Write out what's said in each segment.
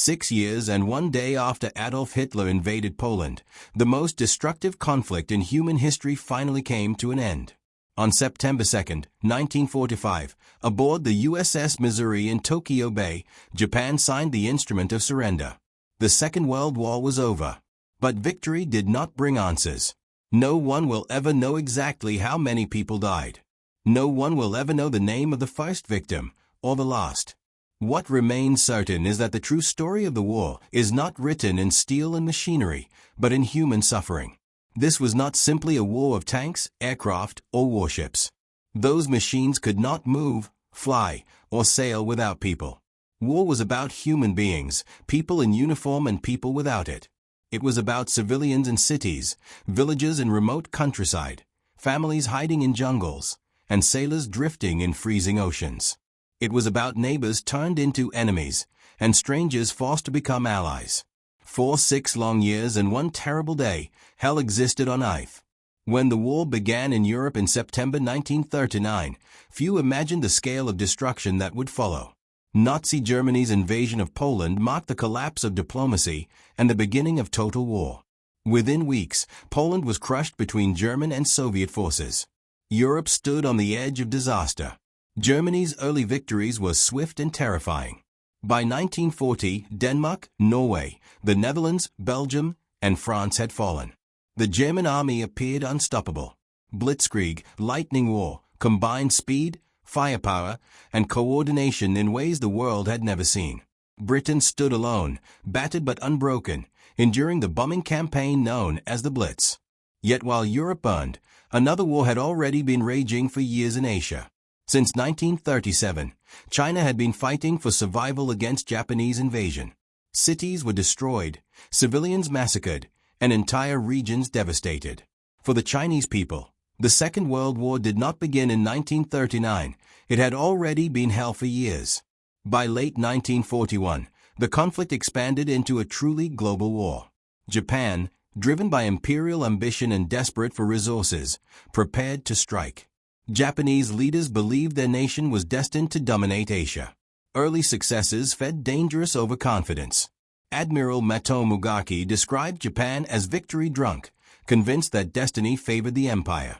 6 years and 1 day after Adolf Hitler invaded Poland, the most destructive conflict in human history finally came to an end. On September 2, 1945, aboard the USS Missouri in Tokyo Bay, Japan signed the instrument of surrender. The Second World War was over. But victory did not bring answers. No one will ever know exactly how many people died. No one will ever know the name of the first victim, or the last. What remains certain is that the true story of the war is not written in steel and machinery, but in human suffering. This was not simply a war of tanks, aircraft, or warships. Those machines could not move, fly, or sail without people. War was about human beings, people in uniform and people without it. It was about civilians in cities, villages in remote countryside, families hiding in jungles, and sailors drifting in freezing oceans. It was about neighbors turned into enemies, and strangers forced to become allies. For 6 long years and 1 terrible day, hell existed on Earth. When the war began in Europe in September 1939, few imagined the scale of destruction that would follow. Nazi Germany's invasion of Poland marked the collapse of diplomacy and the beginning of total war. Within weeks, Poland was crushed between German and Soviet forces. Europe stood on the edge of disaster. Germany's early victories were swift and terrifying. By 1940, Denmark, Norway, the Netherlands, Belgium, and France had fallen. The German army appeared unstoppable. Blitzkrieg, lightning war, combined speed, firepower, and coordination in ways the world had never seen. Britain stood alone, battered but unbroken, enduring the bombing campaign known as the Blitz. Yet while Europe burned, another war had already been raging for years in Asia. Since 1937, China had been fighting for survival against Japanese invasion. Cities were destroyed, civilians massacred, and entire regions devastated. For the Chinese people, the Second World War did not begin in 1939, it had already been hell for years. By late 1941, the conflict expanded into a truly global war. Japan, driven by imperial ambition and desperate for resources, prepared to strike. Japanese leaders believed their nation was destined to dominate Asia. Early successes fed dangerous overconfidence. Admiral Mato Mugaki described Japan as victory drunk, convinced that destiny favored the empire.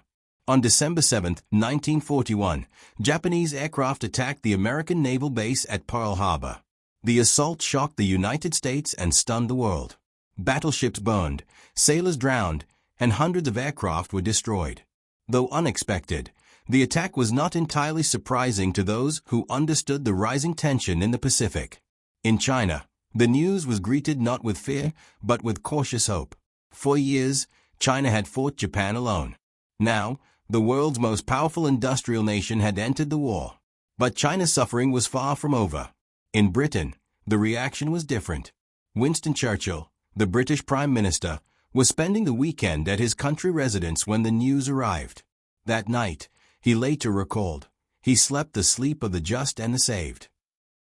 On December 7, 1941, Japanese aircraft attacked the American naval base at Pearl Harbor. The assault shocked the United States and stunned the world. Battleships burned, sailors drowned, and hundreds of aircraft were destroyed. Though unexpected, the attack was not entirely surprising to those who understood the rising tension in the Pacific. In China, the news was greeted not with fear, but with cautious hope. For years, China had fought Japan alone. Now, the world's most powerful industrial nation had entered the war. But China's suffering was far from over. In Britain, the reaction was different. Winston Churchill, the British Prime Minister, was spending the weekend at his country residence when the news arrived. That night, he later recalled, he slept the sleep of the just and the saved.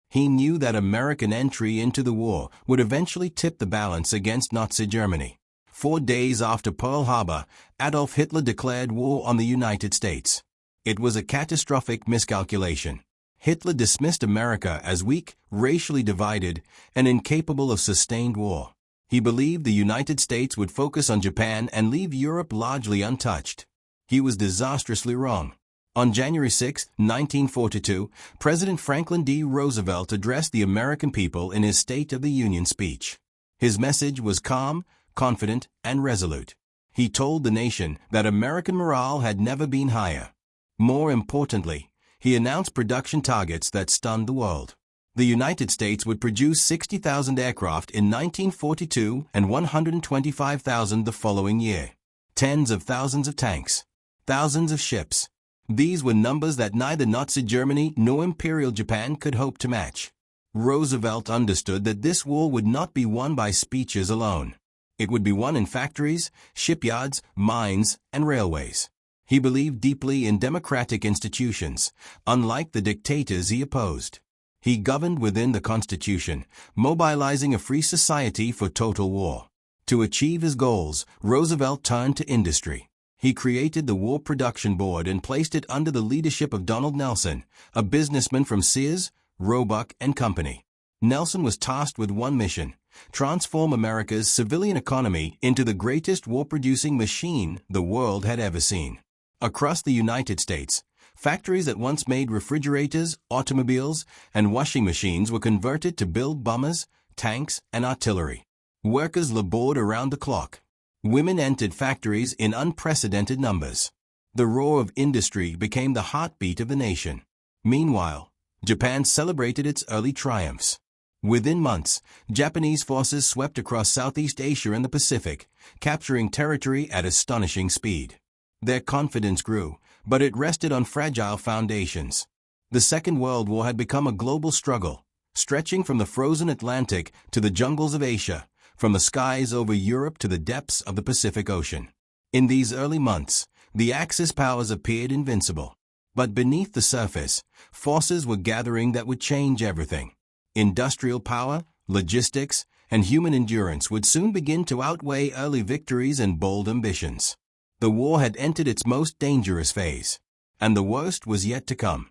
He knew that American entry into the war would eventually tip the balance against Nazi Germany. 4 days after Pearl Harbor, Adolf Hitler declared war on the United States. It was a catastrophic miscalculation. Hitler dismissed America as weak, racially divided, and incapable of sustained war. He believed the United States would focus on Japan and leave Europe largely untouched. He was disastrously wrong. On January 6, 1942, President Franklin D. Roosevelt addressed the American people in his State of the Union speech. His message was calm, confident, and resolute. He told the nation that American morale had never been higher. More importantly, he announced production targets that stunned the world. The United States would produce 60,000 aircraft in 1942 and 125,000 the following year. Tens of thousands of tanks. Thousands of ships. These were numbers that neither Nazi Germany nor Imperial Japan could hope to match. Roosevelt understood that this war would not be won by speeches alone. It would be won in factories, shipyards, mines, and railways. He believed deeply in democratic institutions, unlike the dictators he opposed. He governed within the Constitution, mobilizing a free society for total war. To achieve his goals, Roosevelt turned to industry. He created the War Production Board and placed it under the leadership of Donald Nelson, a businessman from Sears, Roebuck and Company. Nelson was tasked with one mission: transform America's civilian economy into the greatest war-producing machine the world had ever seen. Across the United States, factories that once made refrigerators, automobiles, and washing machines were converted to build bombers, tanks, and artillery. Workers labored around the clock. Women entered factories in unprecedented numbers. The roar of industry became the heartbeat of the nation. Meanwhile, Japan celebrated its early triumphs. Within months, Japanese forces swept across Southeast Asia and the Pacific, capturing territory at astonishing speed. Their confidence grew, but it rested on fragile foundations. The Second World War had become a global struggle, stretching from the frozen Atlantic to the jungles of Asia, from the skies over Europe to the depths of the Pacific Ocean. In these early months, the Axis powers appeared invincible. But beneath the surface, forces were gathering that would change everything. Industrial power, logistics, and human endurance would soon begin to outweigh early victories and bold ambitions. The war had entered its most dangerous phase, and the worst was yet to come.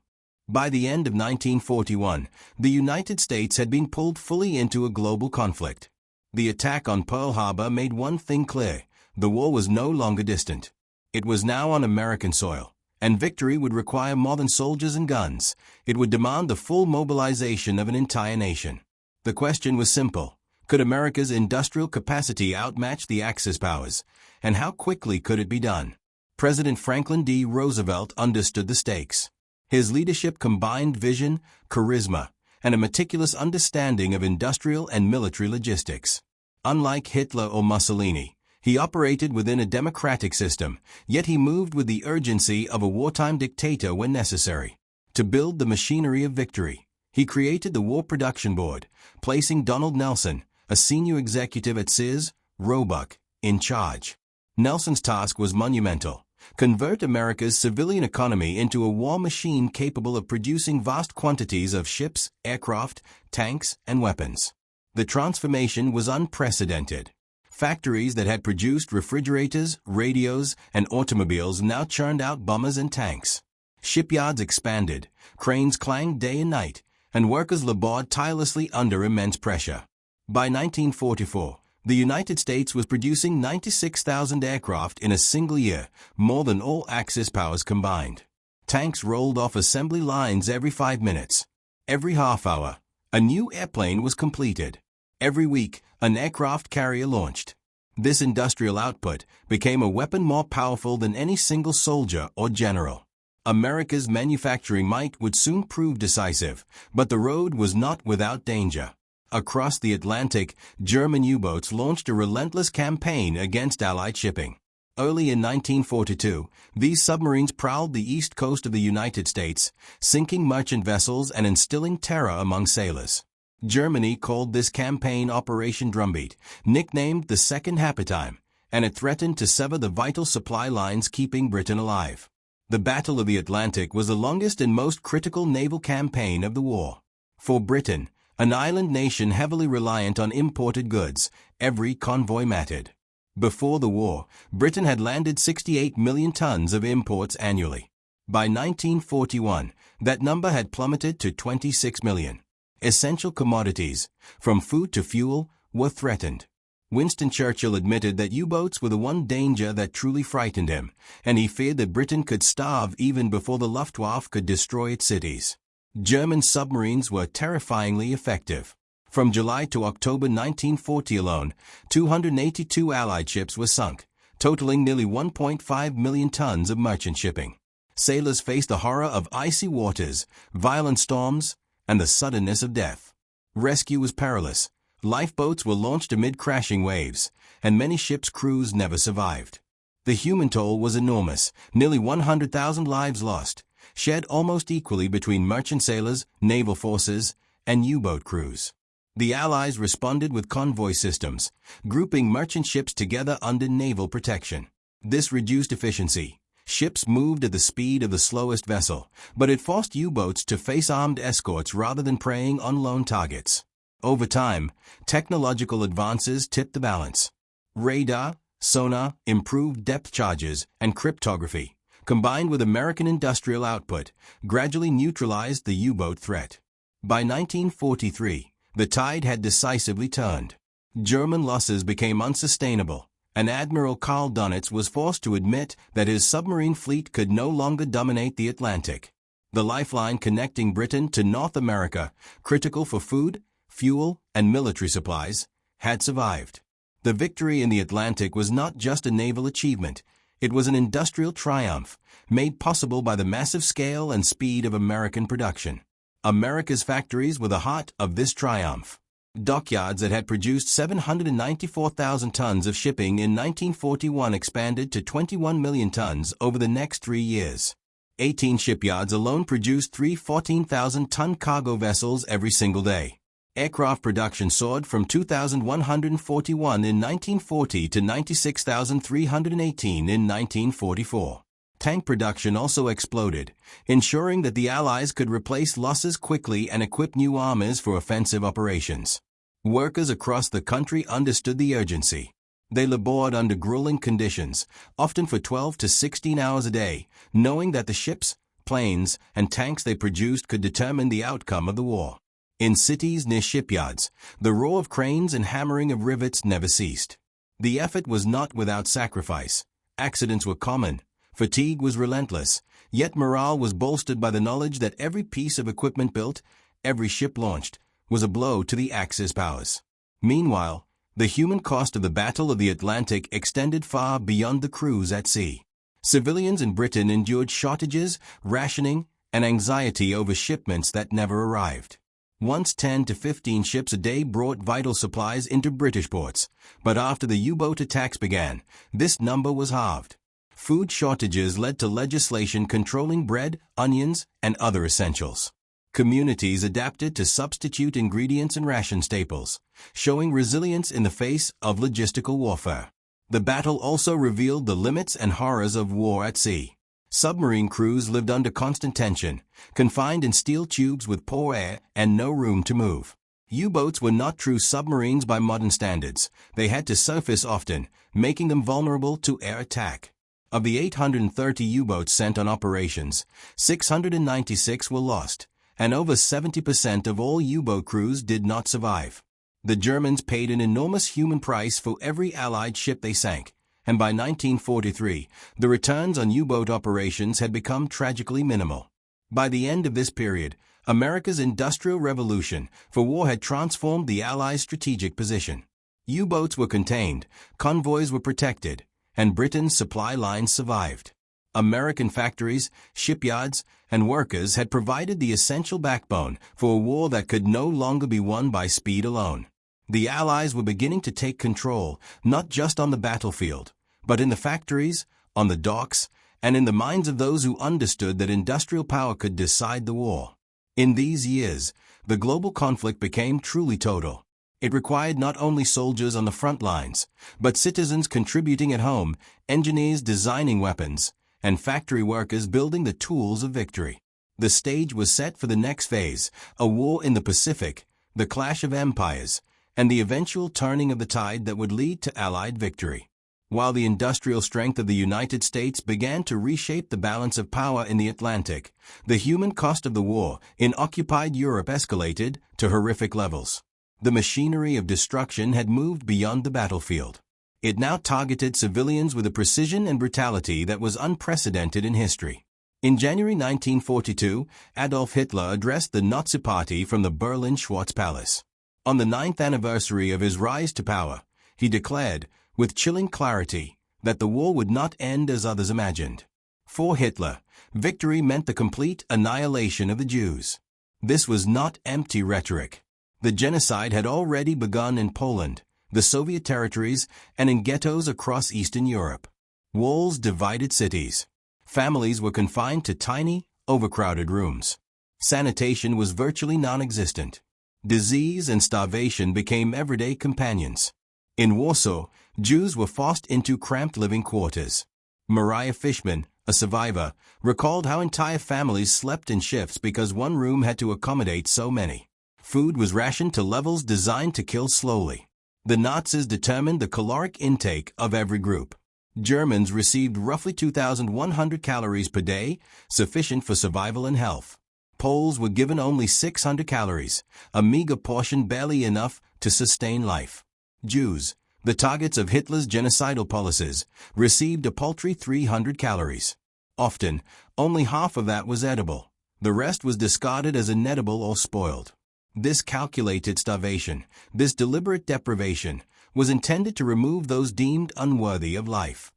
By the end of 1941, the United States had been pulled fully into a global conflict. The attack on Pearl Harbor made one thing clear: the war was no longer distant. It was now on American soil, and victory would require more than soldiers and guns. It would demand the full mobilization of an entire nation. The question was simple: could America's industrial capacity outmatch the Axis powers, and how quickly could it be done? President Franklin D. Roosevelt understood the stakes. His leadership combined vision, charisma, and a meticulous understanding of industrial and military logistics. Unlike Hitler or Mussolini, he operated within a democratic system, yet he moved with the urgency of a wartime dictator when necessary. To build the machinery of victory, he created the War Production Board, placing Donald Nelson, a senior executive at Sears, Roebuck, in charge. Nelson's task was monumental: convert America's civilian economy into a war machine capable of producing vast quantities of ships, aircraft, tanks, and weapons. The transformation was unprecedented. Factories that had produced refrigerators, radios, and automobiles now churned out bombers and tanks. Shipyards expanded, cranes clanged day and night, and workers labored tirelessly under immense pressure. By 1944, the United States was producing 96,000 aircraft in a single year, more than all Axis powers combined. Tanks rolled off assembly lines every 5 minutes. Every half hour, a new airplane was completed. Every week, an aircraft carrier launched. This industrial output became a weapon more powerful than any single soldier or general. America's manufacturing might would soon prove decisive, but the road was not without danger. Across the Atlantic, German U-boats launched a relentless campaign against Allied shipping. Early in 1942, these submarines prowled the east coast of the United States, sinking merchant vessels and instilling terror among sailors. Germany called this campaign Operation Drumbeat, nicknamed the Second Happy Time, and it threatened to sever the vital supply lines keeping Britain alive. The Battle of the Atlantic was the longest and most critical naval campaign of the war. For Britain, an island nation heavily reliant on imported goods, every convoy mattered. Before the war, Britain had landed 68 million tons of imports annually. By 1941, that number had plummeted to 26 million. Essential commodities, from food to fuel, were threatened. Winston Churchill admitted that U-boats were the one danger that truly frightened him, and he feared that Britain could starve even before the Luftwaffe could destroy its cities. German submarines were terrifyingly effective. From July to October 1940 alone, 282 Allied ships were sunk, totaling nearly 1.5 million tons of merchant shipping. Sailors faced the horror of icy waters, violent storms, and the suddenness of death. Rescue was perilous. Lifeboats were launched amid crashing waves, and many ships' crews never survived. The human toll was enormous: nearly 100,000 lives lost, shared almost equally between merchant sailors, naval forces, and U-boat crews. The Allies responded with convoy systems, grouping merchant ships together under naval protection. This reduced efficiency. Ships moved at the speed of the slowest vessel, but it forced U-boats to face armed escorts rather than preying on lone targets. Over time, technological advances tipped the balance. Radar, sonar, improved depth charges, and cryptography, combined with American industrial output, gradually neutralized the U-boat threat. By 1943, The tide had decisively turned. German losses became unsustainable, and Admiral Karl Dönitz was forced to admit that his submarine fleet could no longer dominate the Atlantic. The lifeline connecting Britain to North America, critical for food, fuel, and military supplies, had survived. The victory in the Atlantic was not just a naval achievement, it was an industrial triumph, made possible by the massive scale and speed of American production. America's factories were the heart of this triumph. Dockyards that had produced 794,000 tons of shipping in 1941 expanded to 21 million tons over the next 3 years. 18 shipyards alone produced 3 14,000-ton cargo vessels every single day. Aircraft production soared from 2,141 in 1940 to 96,318 in 1944. Tank production also exploded, ensuring that the Allies could replace losses quickly and equip new armies for offensive operations. Workers across the country understood the urgency. They labored under grueling conditions, often for 12 to 16 hours a day, knowing that the ships, planes, and tanks they produced could determine the outcome of the war. In cities near shipyards, the roar of cranes and hammering of rivets never ceased. The effort was not without sacrifice. Accidents were common. Fatigue was relentless, yet morale was bolstered by the knowledge that every piece of equipment built, every ship launched, was a blow to the Axis powers. Meanwhile, the human cost of the Battle of the Atlantic extended far beyond the crews at sea. Civilians in Britain endured shortages, rationing, and anxiety over shipments that never arrived. Once 10 to 15 ships a day brought vital supplies into British ports, but after the U-boat attacks began, this number was halved. Food shortages led to legislation controlling bread, onions, and other essentials. Communities adapted to substitute ingredients and ration staples, showing resilience in the face of logistical warfare. The battle also revealed the limits and horrors of war at sea. Submarine crews lived under constant tension, confined in steel tubes with poor air and no room to move. U-boats were not true submarines by modern standards. They had to surface often, making them vulnerable to air attack. Of the 830 U-boats sent on operations, 696 were lost, and over 70% of all U-boat crews did not survive. The Germans paid an enormous human price for every Allied ship they sank, and by 1943, the returns on U-boat operations had become tragically minimal. By the end of this period, America's Industrial Revolution for war had transformed the Allies' strategic position. U-boats were contained, convoys were protected, and Britain's supply lines survived. American factories, shipyards, and workers had provided the essential backbone for a war that could no longer be won by speed alone. The Allies were beginning to take control, not just on the battlefield, but in the factories, on the docks, and in the minds of those who understood that industrial power could decide the war. In these years, the global conflict became truly total. It required not only soldiers on the front lines, but citizens contributing at home, engineers designing weapons, and factory workers building the tools of victory. The stage was set for the next phase, a war in the Pacific, the clash of empires, and the eventual turning of the tide that would lead to Allied victory. While the industrial strength of the United States began to reshape the balance of power in the Atlantic, the human cost of the war in occupied Europe escalated to horrific levels. The machinery of destruction had moved beyond the battlefield. It now targeted civilians with a precision and brutality that was unprecedented in history. In January 1942, Adolf Hitler addressed the Nazi Party from the Berlin Schwarz Palace. On the 9th anniversary of his rise to power, he declared, with chilling clarity, that the war would not end as others imagined. For Hitler, victory meant the complete annihilation of the Jews. This was not empty rhetoric. The genocide had already begun in Poland, the Soviet territories, and in ghettos across Eastern Europe. Walls divided cities. Families were confined to tiny, overcrowded rooms. Sanitation was virtually non-existent. Disease and starvation became everyday companions. In Warsaw, Jews were forced into cramped living quarters. Maria Fishman, a survivor, recalled how entire families slept in shifts because one room had to accommodate so many. Food was rationed to levels designed to kill slowly. The Nazis determined the caloric intake of every group. Germans received roughly 2,100 calories per day, sufficient for survival and health. Poles were given only 600 calories, a meager portion barely enough to sustain life. Jews, the targets of Hitler's genocidal policies, received a paltry 300 calories. Often, only half of that was edible. The rest was discarded as inedible or spoiled. This calculated starvation, this deliberate deprivation, was intended to remove those deemed unworthy of life.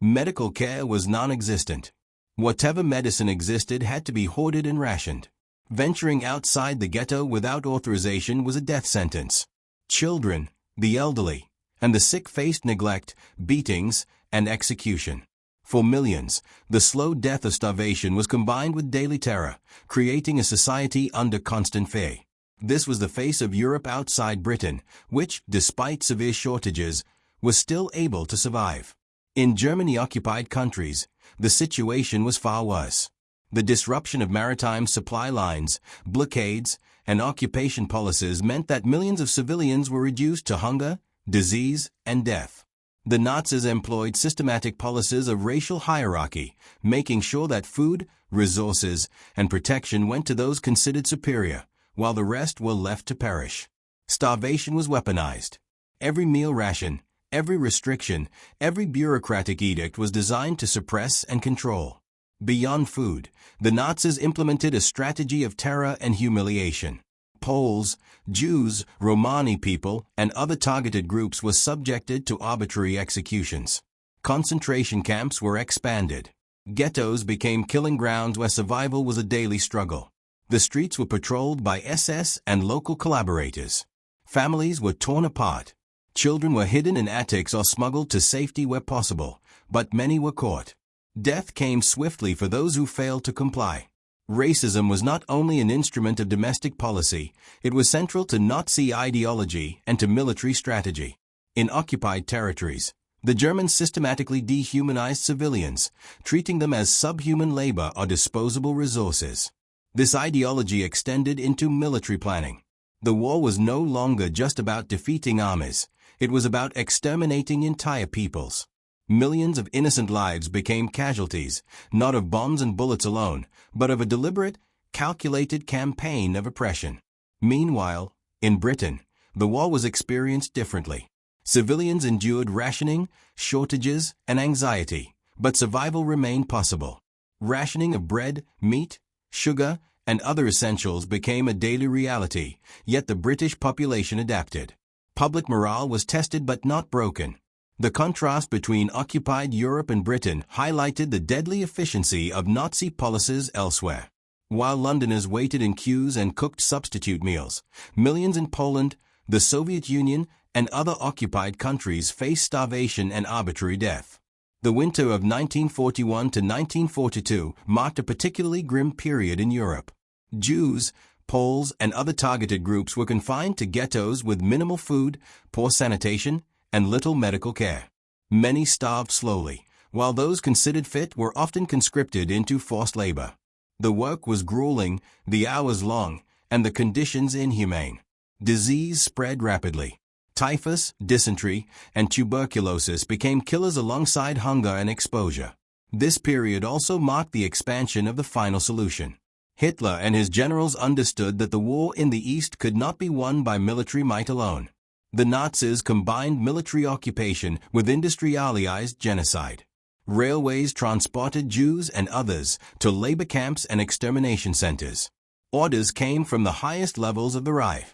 Medical care was non-existent. Whatever medicine existed had to be hoarded and rationed. Venturing outside the ghetto without authorization was a death sentence. Children, the elderly, and the sick faced neglect, beatings, and execution. For millions, the slow death of starvation was combined with daily terror, creating a society under constant fear. This was the face of Europe outside Britain, which, despite severe shortages, was still able to survive. In Germany-occupied countries, the situation was far worse. The disruption of maritime supply lines, blockades, and occupation policies meant that millions of civilians were reduced to hunger, disease, and death. The Nazis employed systematic policies of racial hierarchy, making sure that food, resources, and protection went to those considered superior, while the rest were left to perish. Starvation was weaponized. Every meal ration, every restriction, every bureaucratic edict was designed to suppress and control. Beyond food, the Nazis implemented a strategy of terror and humiliation. Poles, Jews, Romani people, and other targeted groups were subjected to arbitrary executions. Concentration camps were expanded. Ghettos became killing grounds where survival was a daily struggle. The streets were patrolled by SS and local collaborators. Families were torn apart. Children were hidden in attics or smuggled to safety where possible, but many were caught. Death came swiftly for those who failed to comply. Racism was not only an instrument of domestic policy, it was central to Nazi ideology and to military strategy. In occupied territories, the Germans systematically dehumanized civilians, treating them as subhuman labor or disposable resources. This ideology extended into military planning. The war was no longer just about defeating armies. It was about exterminating entire peoples. Millions of innocent lives became casualties, not of bombs and bullets alone, but of a deliberate, calculated campaign of oppression. Meanwhile, in Britain, the war was experienced differently. Civilians endured rationing, shortages, and anxiety, but survival remained possible. Rationing of bread, meat, sugar, and other essentials became a daily reality, yet the British population adapted. Public morale was tested but not broken. The contrast between occupied Europe and Britain highlighted the deadly efficiency of Nazi policies elsewhere. While Londoners waited in queues and cooked substitute meals, millions in Poland, the Soviet Union, and other occupied countries faced starvation and arbitrary death. The winter of 1941 to 1942 marked a particularly grim period in Europe. Jews, Poles, and other targeted groups were confined to ghettos with minimal food, poor sanitation, and little medical care. Many starved slowly, while those considered fit were often conscripted into forced labor. The work was grueling, the hours long, and the conditions inhumane. Disease spread rapidly. Typhus, dysentery, and tuberculosis became killers alongside hunger and exposure. This period also marked the expansion of the final solution. Hitler and his generals understood that the war in the East could not be won by military might alone. The Nazis combined military occupation with industrialized genocide. Railways transported Jews and others to labor camps and extermination centers. Orders came from the highest levels of the Reich.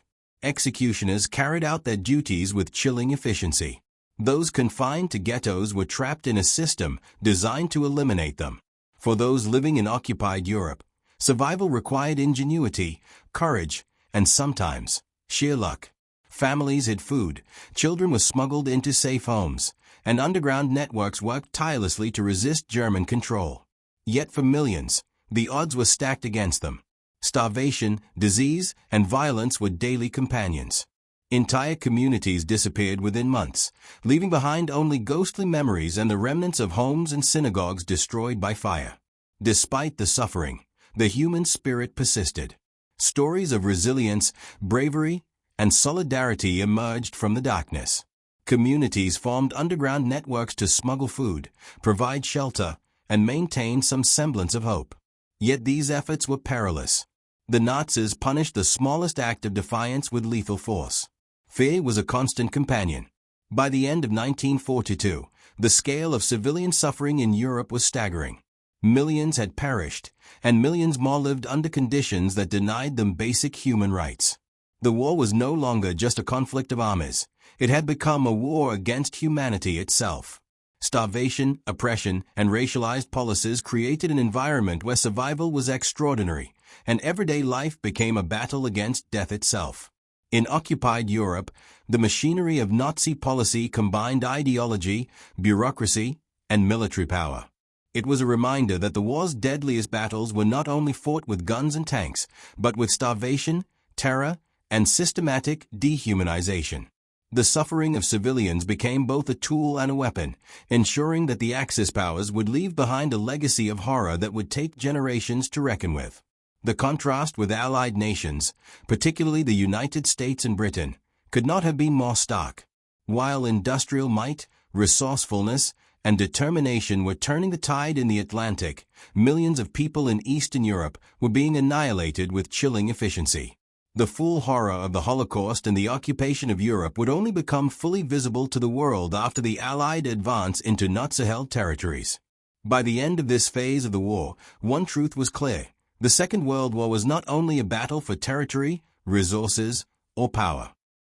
Executioners carried out their duties with chilling efficiency. Those confined to ghettos were trapped in a system designed to eliminate them. For those living in occupied Europe, survival required ingenuity, courage, and sometimes sheer luck. Families hid food, children were smuggled into safe homes, and underground networks worked tirelessly to resist German control. Yet for millions, the odds were stacked against them. Starvation, disease, and violence were daily companions. Entire communities disappeared within months, leaving behind only ghostly memories and the remnants of homes and synagogues destroyed by fire. Despite the suffering, the human spirit persisted. Stories of resilience, bravery, and solidarity emerged from the darkness. Communities formed underground networks to smuggle food, provide shelter, and maintain some semblance of hope. Yet these efforts were perilous. The Nazis punished the smallest act of defiance with lethal force. Fear was a constant companion. By the end of 1942, the scale of civilian suffering in Europe was staggering. Millions had perished, and millions more lived under conditions that denied them basic human rights. The war was no longer just a conflict of armies. It had become a war against humanity itself. Starvation, oppression, and racialized policies created an environment where survival was extraordinary, and everyday life became a battle against death itself. In occupied Europe, the machinery of Nazi policy combined ideology, bureaucracy, and military power. It was a reminder that the war's deadliest battles were not only fought with guns and tanks, but with starvation, terror, and systematic dehumanization. The suffering of civilians became both a tool and a weapon, ensuring that the Axis powers would leave behind a legacy of horror that would take generations to reckon with. The contrast with Allied nations, particularly the United States and Britain, could not have been more stark. While industrial might, resourcefulness, and determination were turning the tide in the Atlantic, millions of people in Eastern Europe were being annihilated with chilling efficiency. The full horror of the Holocaust and the occupation of Europe would only become fully visible to the world after the Allied advance into Nazi-held territories. By the end of this phase of the war, one truth was clear. The Second World War was not only a battle for territory, resources, or power.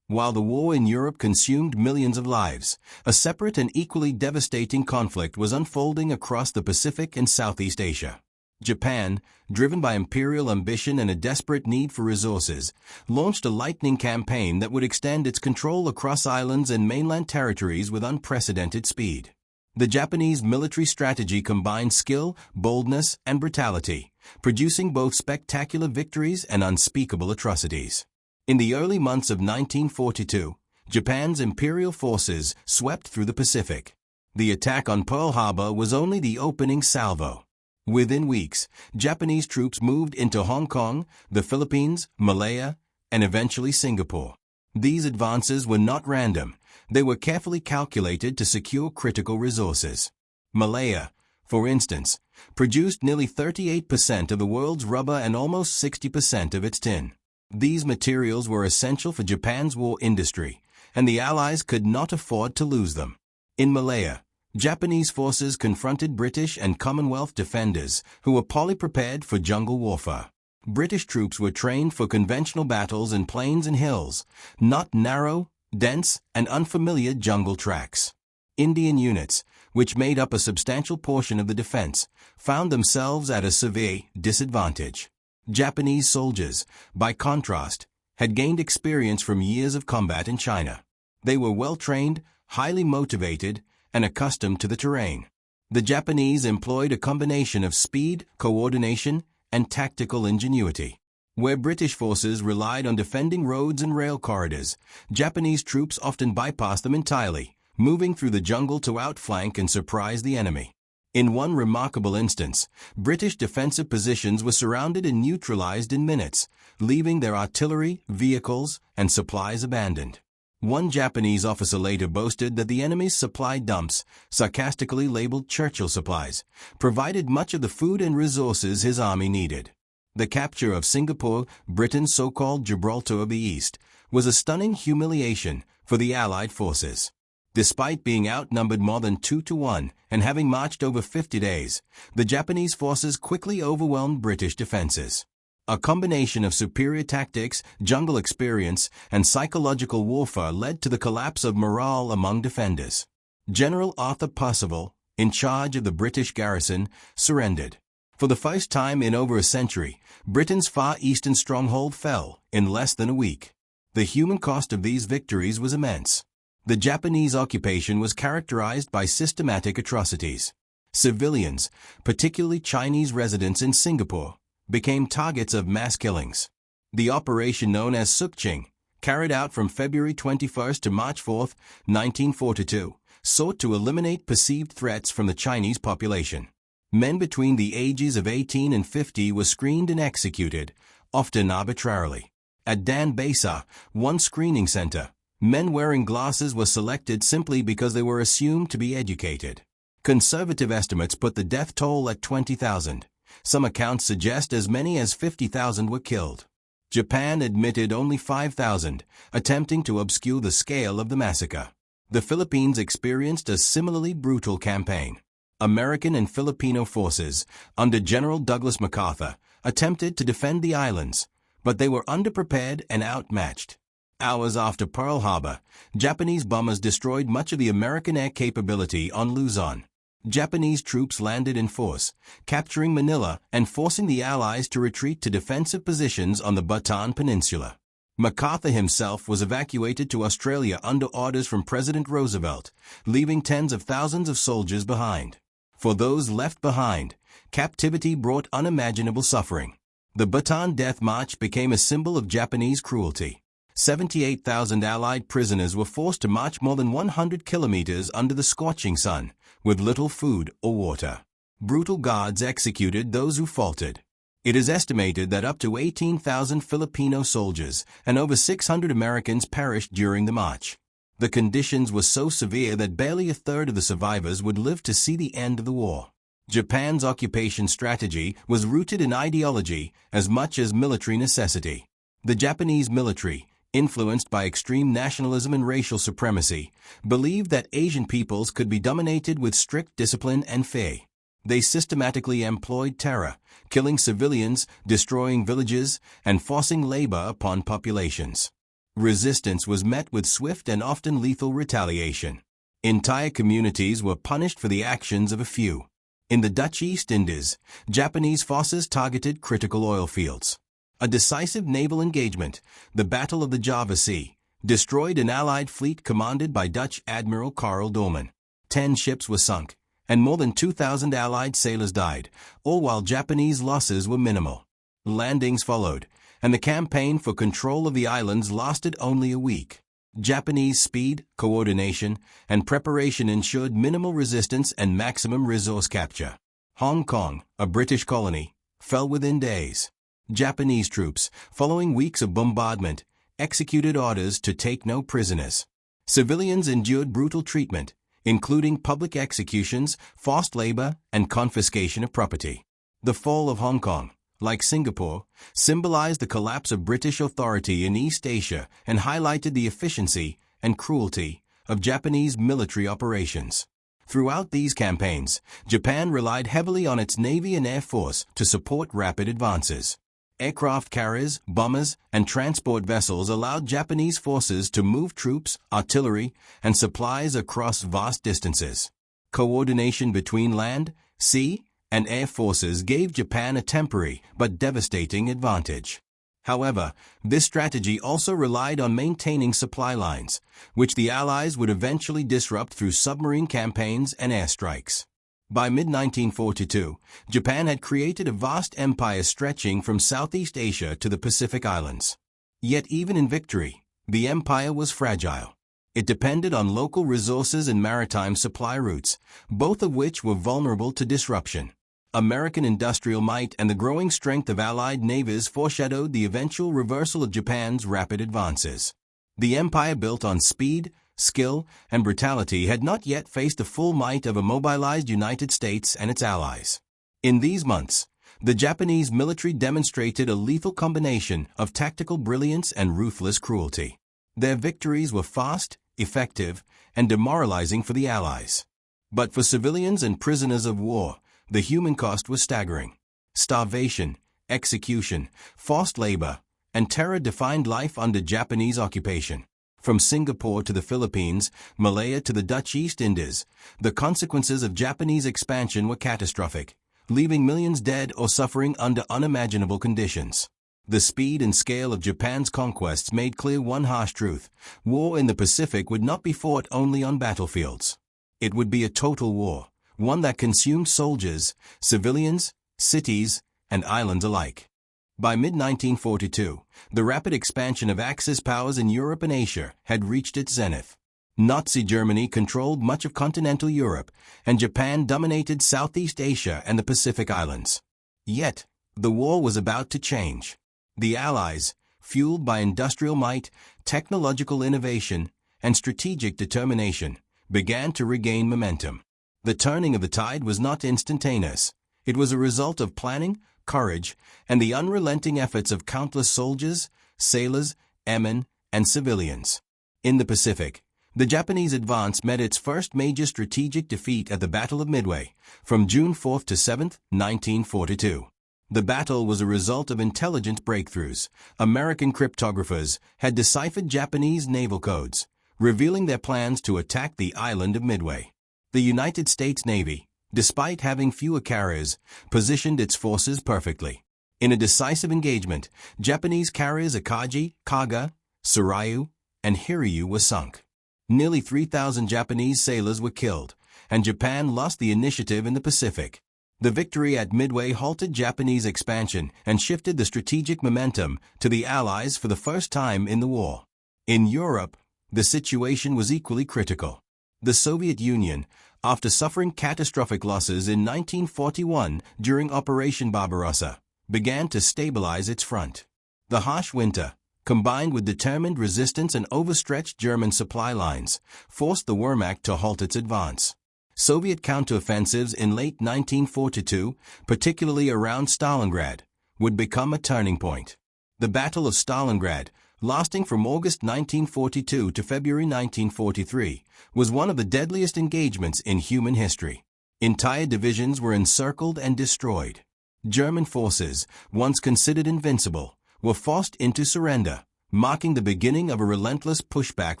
While the war in Europe consumed millions of lives, a separate and equally devastating conflict was unfolding across the Pacific and Southeast Asia. Japan, driven by imperial ambition and a desperate need for resources, launched a lightning campaign that would extend its control across islands and mainland territories with unprecedented speed. The Japanese military strategy combined skill, boldness, and brutality, producing both spectacular victories and unspeakable atrocities. In the early months of 1942, Japan's imperial forces swept through the Pacific. The attack on Pearl Harbor was only the opening salvo. Within weeks, Japanese troops moved into Hong Kong, the Philippines, Malaya, and eventually Singapore. These advances were not random. They were carefully calculated to secure critical resources. Malaya, for instance, produced nearly 38% of the world's rubber and almost 60% of its tin. These materials were essential for Japan's war industry, and the Allies could not afford to lose them. In Malaya, Japanese forces confronted British and Commonwealth defenders who were poorly prepared for jungle warfare. British troops were trained for conventional battles in plains and hills, not narrow, dense, and unfamiliar jungle tracks. Indian units, which made up a substantial portion of the defense, found themselves at a severe disadvantage. Japanese soldiers, by contrast, had gained experience from years of combat in China. They were well-trained, highly motivated, and accustomed to the terrain. The Japanese employed a combination of speed, coordination, and tactical ingenuity. Where British forces relied on defending roads and rail corridors, Japanese troops often bypassed them entirely, moving through the jungle to outflank and surprise the enemy. In one remarkable instance, British defensive positions were surrounded and neutralized in minutes, leaving their artillery, vehicles, and supplies abandoned. One Japanese officer later boasted that the enemy's supply dumps, sarcastically labeled Churchill supplies, provided much of the food and resources his army needed. The capture of Singapore, Britain's so-called Gibraltar of the East, was a stunning humiliation for the Allied forces. Despite being outnumbered more than 2-1 and having marched over 50 days, the Japanese forces quickly overwhelmed British defenses. A combination of superior tactics, jungle experience, and psychological warfare led to the collapse of morale among defenders. General Arthur Percival, in charge of the British garrison, surrendered. For the first time in over a century, Britain's far eastern stronghold fell in less than a week. The human cost of these victories was immense. The Japanese occupation was characterized by systematic atrocities. Civilians, particularly Chinese residents in Singapore, became targets of mass killings. The operation known as Sukching, carried out from February 21 to March 4, 1942, sought to eliminate perceived threats from the Chinese population. Men between the ages of 18 and 50 were screened and executed, often arbitrarily. At Dan Besa, one screening center, men wearing glasses were selected simply because they were assumed to be educated. Conservative estimates put the death toll at 20,000. Some accounts suggest as many as 50,000 were killed. Japan admitted only 5,000, attempting to obscure the scale of the massacre. The Philippines experienced a similarly brutal campaign. American and Filipino forces, under General Douglas MacArthur, attempted to defend the islands, but they were underprepared and outmatched. Hours after Pearl Harbor, Japanese bombers destroyed much of the American air capability on Luzon. Japanese troops landed in force, capturing Manila and forcing the Allies to retreat to defensive positions on the Bataan Peninsula. MacArthur himself was evacuated to Australia under orders from President Roosevelt, leaving tens of thousands of soldiers behind. For those left behind, captivity brought unimaginable suffering. The Bataan Death March became a symbol of Japanese cruelty. 78,000 Allied prisoners were forced to march more than 100 kilometers under the scorching sun, with little food or water. Brutal guards executed those who faltered. It is estimated that up to 18,000 Filipino soldiers and over 600 Americans perished during the march. The conditions were so severe that barely a third of the survivors would live to see the end of the war. Japan's occupation strategy was rooted in ideology as much as military necessity. The Japanese military, influenced by extreme nationalism and racial supremacy, believed that Asian peoples could be dominated with strict discipline and fear. They systematically employed terror, killing civilians, destroying villages, and forcing labor upon populations. Resistance was met with swift and often lethal retaliation. Entire communities were punished for the actions of a few. In the Dutch East Indies, Japanese forces targeted critical oil fields. A decisive naval engagement, the Battle of the Java Sea, destroyed an Allied fleet commanded by Dutch Admiral Karel Doorman. 10 ships were sunk, and more than 2,000 Allied sailors died, all while Japanese losses were minimal. Landings followed, and the campaign for control of the islands lasted only a week. Japanese speed, coordination, and preparation ensured minimal resistance and maximum resource capture. Hong Kong, a British colony, fell within days. Japanese troops, following weeks of bombardment, executed orders to take no prisoners. Civilians endured brutal treatment, including public executions, forced labor, and confiscation of property. The fall of Hong Kong, like Singapore, symbolized the collapse of British authority in East Asia and highlighted the efficiency and cruelty of Japanese military operations. Throughout these campaigns, Japan relied heavily on its Navy and Air Force to support rapid advances. Aircraft carriers, bombers, and transport vessels allowed Japanese forces to move troops, artillery, and supplies across vast distances. Coordination between land, sea, and air forces gave Japan a temporary but devastating advantage. However, this strategy also relied on maintaining supply lines, which the Allies would eventually disrupt through submarine campaigns and airstrikes. By mid-1942, Japan had created a vast empire stretching from Southeast Asia to the Pacific Islands. Yet even in victory, the empire was fragile. It depended on local resources and maritime supply routes, both of which were vulnerable to disruption. American industrial might and the growing strength of Allied navies foreshadowed the eventual reversal of Japan's rapid advances. The empire built on speed, skill, and brutality had not yet faced the full might of a mobilized United States and its allies. In these months, the Japanese military demonstrated a lethal combination of tactical brilliance and ruthless cruelty. Their victories were fast, effective, and demoralizing for the Allies. But for civilians and prisoners of war, the human cost was staggering. Starvation, execution, forced labor, and terror defined life under Japanese occupation. From Singapore to the Philippines, Malaya to the Dutch East Indies, the consequences of Japanese expansion were catastrophic, leaving millions dead or suffering under unimaginable conditions. The speed and scale of Japan's conquests made clear one harsh truth: war in the Pacific would not be fought only on battlefields. It would be a total war, one that consumed soldiers, civilians, cities, and islands alike. By mid-1942, the rapid expansion of Axis powers in Europe and Asia had reached its zenith. Nazi Germany controlled much of continental Europe, and Japan dominated Southeast Asia and the Pacific Islands. Yet, the war was about to change. The Allies, fueled by industrial might, technological innovation, and strategic determination, began to regain momentum. The turning of the tide was not instantaneous. It was a result of planning, courage, and the unrelenting efforts of countless soldiers, sailors, airmen, and civilians. In the Pacific, the Japanese advance met its first major strategic defeat at the Battle of Midway, from June 4 to 7, 1942. The battle was a result of intelligent breakthroughs. American cryptographers had deciphered Japanese naval codes, revealing their plans to attack the island of Midway. The United States Navy, despite having fewer carriers, positioned its forces perfectly. In a decisive engagement, Japanese carriers Akagi, Kaga, Tsuryu, and Hiryu were sunk. Nearly 3,000 Japanese sailors were killed, and Japan lost the initiative in the Pacific. The victory at Midway halted Japanese expansion and shifted the strategic momentum to the Allies for the first time in the war. In Europe, the situation was equally critical. The Soviet Union, after suffering catastrophic losses in 1941 during Operation Barbarossa, began to stabilize its front. The harsh winter, combined with determined resistance and overstretched German supply lines, forced the Wehrmacht to halt its advance. Soviet counteroffensives in late 1942, particularly around Stalingrad, would become a turning point. The Battle of Stalingrad, lasting from August 1942 to February 1943, was one of the deadliest engagements in human history. Entire divisions were encircled and destroyed. German forces, once considered invincible, were forced into surrender, marking the beginning of a relentless pushback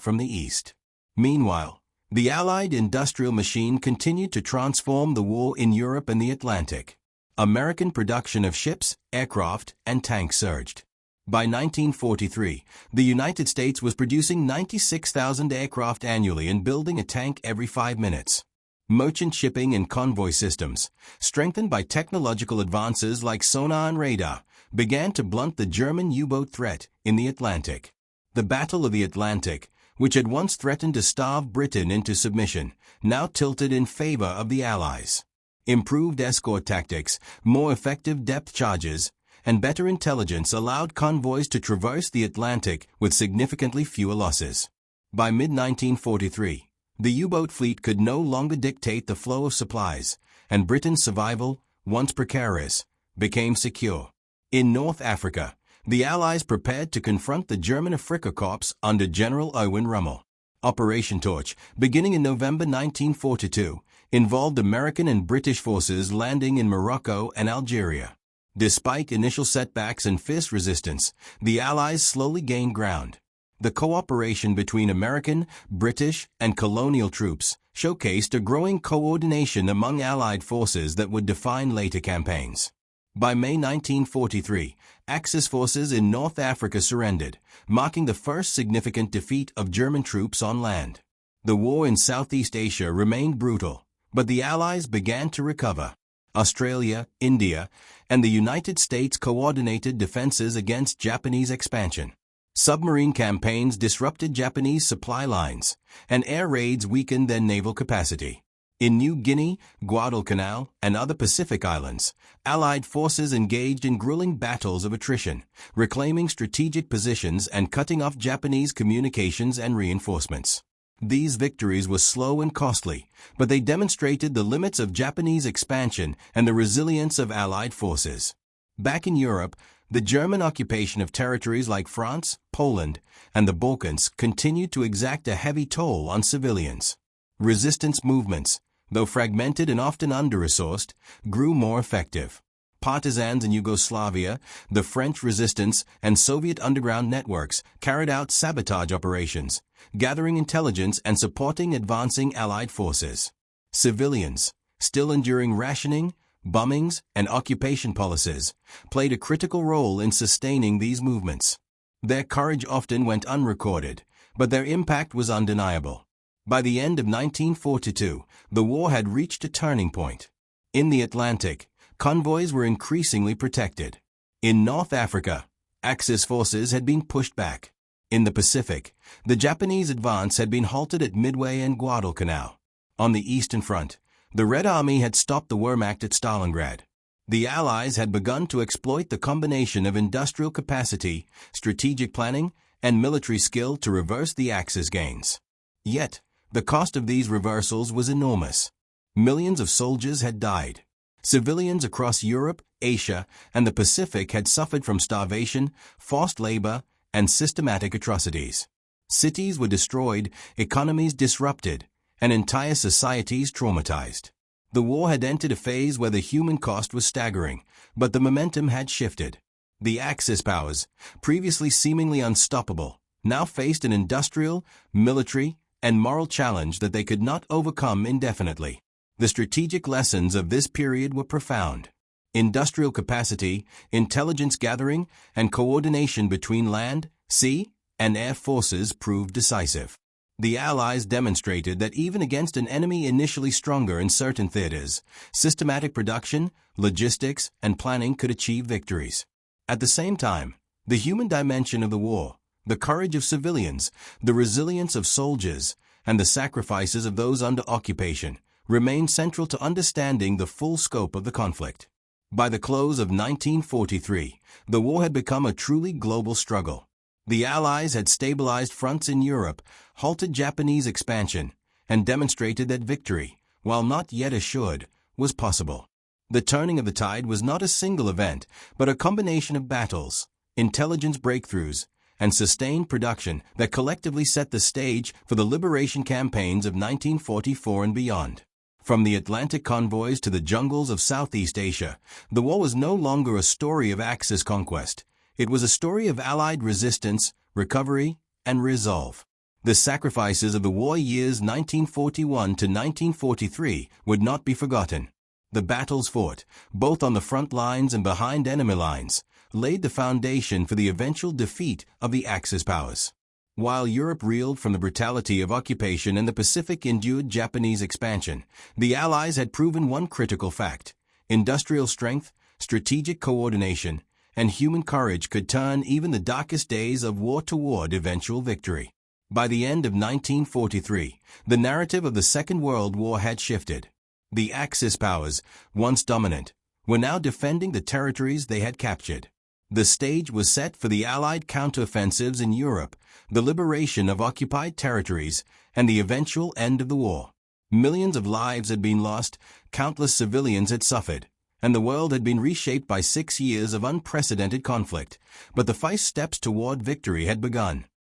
from the east. Meanwhile, the Allied industrial machine continued to transform the war in Europe and the Atlantic. American production of ships, aircraft, and tanks surged. By 1943, the United States was producing 96,000 aircraft annually and building a tank every 5 minutes. Merchant shipping and convoy systems, strengthened by technological advances like sonar and radar, began to blunt the German U-boat threat in the Atlantic. The Battle of the Atlantic, which had once threatened to starve Britain into submission, now tilted in favor of the Allies. Improved escort tactics, more effective depth charges, and better intelligence allowed convoys to traverse the Atlantic with significantly fewer losses. By mid-1943, the U-boat fleet could no longer dictate the flow of supplies, and Britain's survival, once precarious, became secure. In North Africa, the Allies prepared to confront the German Afrika Korps under General Erwin Rommel. Operation Torch, beginning in November 1942, involved American and British forces landing in Morocco and Algeria. Despite initial setbacks and fierce resistance, the Allies slowly gained ground. The cooperation between American, British, and colonial troops showcased a growing coordination among Allied forces that would define later campaigns. By May 1943, Axis forces in North Africa surrendered, marking the first significant defeat of German troops on land. The war in Southeast Asia remained brutal, but the Allies began to recover. Australia, India, and the United States coordinated defenses against Japanese expansion. Submarine campaigns disrupted Japanese supply lines, and air raids weakened their naval capacity. In New Guinea, Guadalcanal, and other Pacific islands, Allied forces engaged in grueling battles of attrition, reclaiming strategic positions and cutting off Japanese communications and reinforcements. These victories were slow and costly, but they demonstrated the limits of Japanese expansion and the resilience of Allied forces. Back in Europe, the German occupation of territories like France, Poland, and the Balkans continued to exact a heavy toll on civilians. Resistance movements, though fragmented and often under-resourced, grew more effective. Partisans in Yugoslavia, the French resistance, and Soviet underground networks carried out sabotage operations, gathering intelligence and supporting advancing Allied forces. Civilians, still enduring rationing, bombings, and occupation policies, played a critical role in sustaining these movements. Their courage often went unrecorded, but their impact was undeniable. By the end of 1942, the war had reached a turning point. In the Atlantic, convoys were increasingly protected. In North Africa, Axis forces had been pushed back. In the Pacific, the Japanese advance had been halted at Midway and Guadalcanal. On the Eastern Front, the Red Army had stopped the Wehrmacht at Stalingrad. The Allies had begun to exploit the combination of industrial capacity, strategic planning, and military skill to reverse the Axis gains. Yet, the cost of these reversals was enormous. Millions of soldiers had died. Civilians across Europe, Asia, and the Pacific had suffered from starvation, forced labor, and systematic atrocities. Cities were destroyed, economies disrupted, and entire societies traumatized. The war had entered a phase where the human cost was staggering, but the momentum had shifted. The Axis powers, previously seemingly unstoppable, now faced an industrial, military, and moral challenge that they could not overcome indefinitely. The strategic lessons of this period were profound. Industrial capacity, intelligence gathering, and coordination between land, sea, and air forces proved decisive. The Allies demonstrated that even against an enemy initially stronger in certain theaters, systematic production, logistics, and planning could achieve victories. At the same time, the human dimension of the war, the courage of civilians, the resilience of soldiers, and the sacrifices of those under occupation remained central to understanding the full scope of the conflict. By the close of 1943, the war had become a truly global struggle. The Allies had stabilized fronts in Europe, halted Japanese expansion, and demonstrated that victory, while not yet assured, was possible. The turning of the tide was not a single event, but a combination of battles, intelligence breakthroughs, and sustained production that collectively set the stage for the liberation campaigns of 1944 and beyond. From the Atlantic convoys to the jungles of Southeast Asia, the war was no longer a story of Axis conquest. It was a story of Allied resistance, recovery, and resolve. The sacrifices of the war years 1941 to 1943 would not be forgotten. The battles fought, both on the front lines and behind enemy lines, laid the foundation for the eventual defeat of the Axis powers. While Europe reeled from the brutality of occupation and the Pacific endured Japanese expansion, the Allies had proven one critical fact: industrial strength, strategic coordination, and human courage could turn even the darkest days of war toward eventual victory. By the end of 1943, the narrative of the Second World War had shifted. The Axis powers, once dominant, were now defending the territories they had captured. The stage was set for the Allied counteroffensives in Europe, the liberation of occupied territories, and the eventual end of the war. Millions of lives had been lost, countless civilians had suffered, and the world had been reshaped by 6 years of unprecedented conflict. But the first steps toward victory had begun.